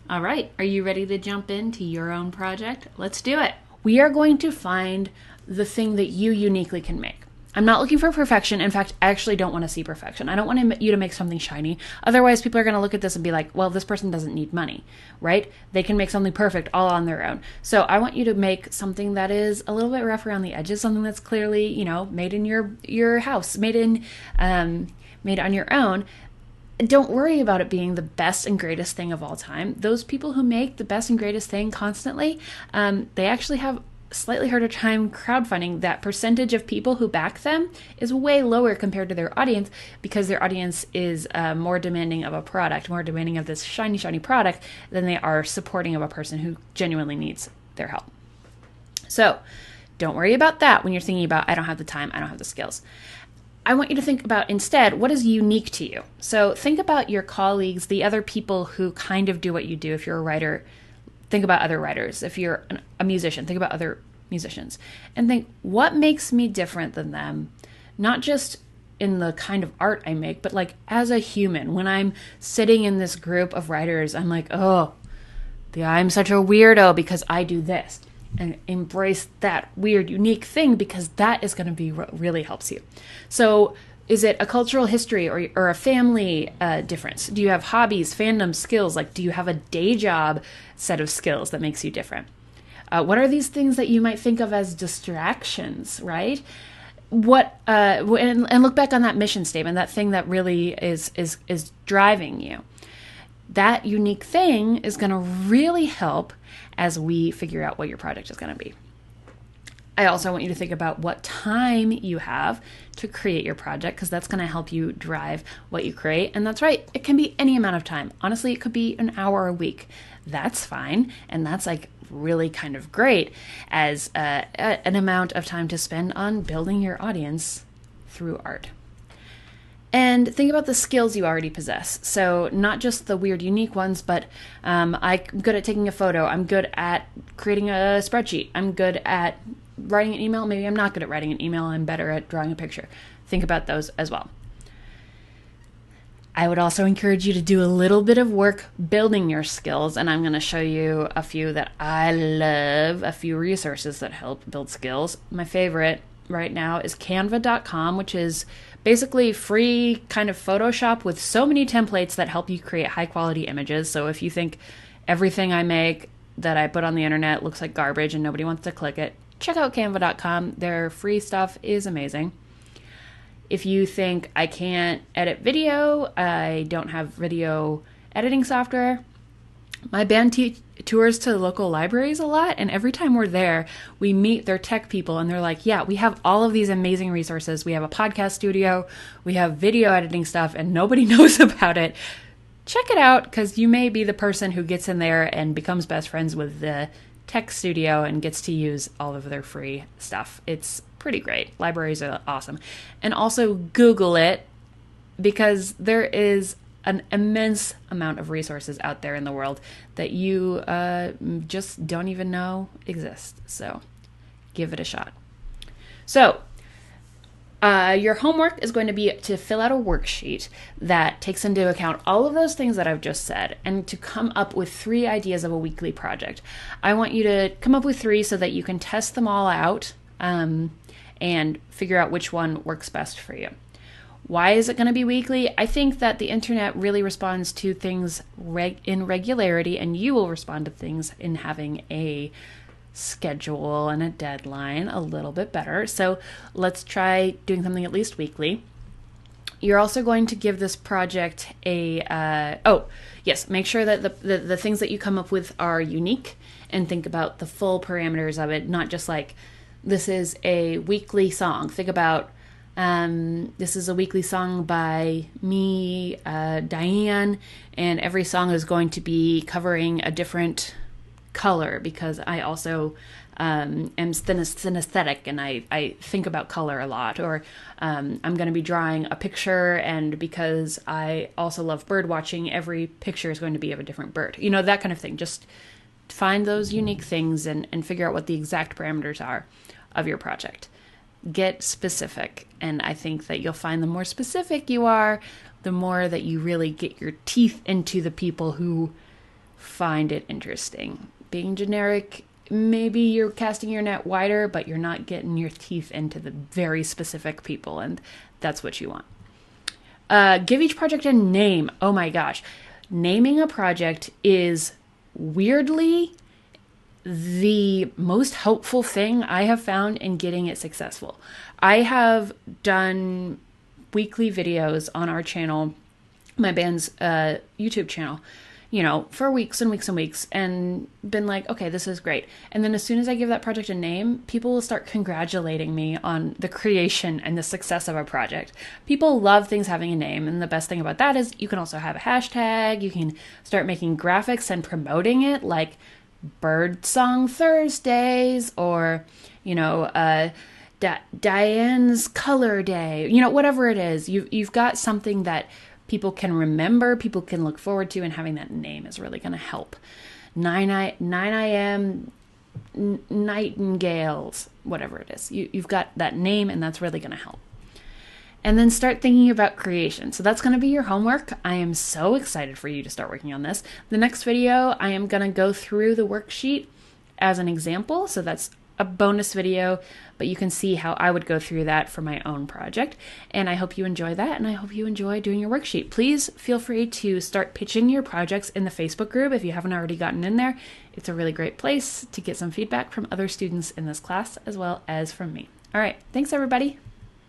All right, are you ready to jump into your own project? Let's do it. We are going to find the thing that you uniquely can make. I'm not looking for perfection. In fact, I actually don't want to see perfection. I don't want you to make something shiny. Otherwise, people are going to look at this and be like, well, this person doesn't need money, right? They can make something perfect all on their own. So I want you to make something that is a little bit rough around the edges, something that's clearly, made in your house, made on your own. Don't worry about it being the best and greatest thing of all time. Those people who make the best and greatest thing constantly, they actually have slightly harder time crowdfunding. That percentage of people who back them is way lower compared to their audience, because their audience is more demanding of a product, more demanding of this shiny, shiny product than they are supporting of a person who genuinely needs their help. So don't worry about that when you're thinking about, I don't have the time, I don't have the skills. I want you to think about instead, what is unique to you? So think about your colleagues, the other people who kind of do what you do. If you're a writer, think about other writers. If you're a musician, think about other musicians. And think, what makes me different than them? Not just in the kind of art I make, but like as a human. When I'm sitting in this group of writers, I'm like, I'm such a weirdo because I do this. And embrace that weird, unique thing, because that is going to be what really helps you. So is it a cultural history or a family difference? Do you have hobbies, fandoms, skills? Like, do you have a day job set of skills that makes you different? What are these things that you might think of as distractions, right? And look back on that mission statement, that thing that really is driving you. That unique thing is going to really help as we figure out what your project is going to be. I also want you to think about what time you have to create your project, because that's going to help you drive what you create. And that's right, it can be any amount of time. Honestly, it could be an hour a week. That's fine. And that's like really kind of great as an amount of time to spend on building your audience through art. And think about the skills you already possess. So not just the weird, unique ones, but I'm good at taking a photo. I'm good at creating a spreadsheet. I'm good at writing an email. Maybe I'm not good at writing an email. I'm better at drawing a picture. Think about those as well. I would also encourage you to do a little bit of work building your skills. And I'm going to show you a few that I love, a few resources that help build skills. My favorite right now is canva.com, which is basically free kind of Photoshop with so many templates that help you create high quality images. So if you think everything I make that I put on the internet looks like garbage and nobody wants to click it, check out canva.com. Their free stuff is amazing. If you think I can't edit video, I don't have video editing software, my band tours to local libraries a lot, and every time we're there, we meet their tech people, and they're like, yeah, we have all of these amazing resources. We have a podcast studio, we have video editing stuff, and nobody knows about it. Check it out, because you may be the person who gets in there and becomes best friends with the tech studio and gets to use all of their free stuff. It's pretty great. Libraries are awesome. And also Google it, because there is an immense amount of resources out there in the world that you just don't even know exist. So give it a shot. So your homework is going to be to fill out a worksheet that takes into account all of those things that I've just said, and to come up with 3 ideas of a weekly project. I want you to come up with 3 so that you can test them all out and figure out which one works best for you. Why is it going to be weekly? I think that the internet really responds to things in regularity, and you will respond to things in having a schedule and a deadline a little bit better. So let's try doing something at least weekly. You're also going to give this project make sure that the things that you come up with are unique, and think about the full parameters of it, not just like, this is a weekly song. Think about, this is a weekly song by me, Diane, and every song is going to be covering a different color, because I also am synesthetic, and I think about color a lot. Or I'm going to be drawing a picture, and because I also love bird watching, every picture is going to be of a different bird. That kind of thing. Just find those unique things and figure out what the exact parameters are of your project. Get specific, and I think that you'll find the more specific you are, the more that you really get your teeth into the people who find it interesting. Being generic, maybe you're casting your net wider, but you're not getting your teeth into the very specific people, and that's what you want. Give each project a name. Oh my gosh. Naming a project is weirdly the most helpful thing I have found in getting it successful. I have done weekly videos on our channel, my band's YouTube channel, for weeks and weeks and weeks, and been like, okay, this is great. And then as soon as I give that project a name, people will start congratulating me on the creation and the success of a project. People love things having a name, and the best thing about that is you can also have a hashtag. You can start making graphics and promoting it, like Bird Song Thursdays, or Diane's Color Day, whatever it is. You've got something that people can remember, people can look forward to, and having that name is really going to help. 9 a.m. Nightingales, whatever it is. You've got that name, and that's really going to help. And then start thinking about creation. So that's going to be your homework. I am so excited for you to start working on this. The next video, I am going to go through the worksheet as an example. So that's a bonus video, but you can see how I would go through that for my own project. And I hope you enjoy that, and I hope you enjoy doing your worksheet. Please feel free to start pitching your projects in the Facebook group if you haven't already gotten in there. It's a really great place to get some feedback from other students in this class as well as from me. All right, thanks everybody.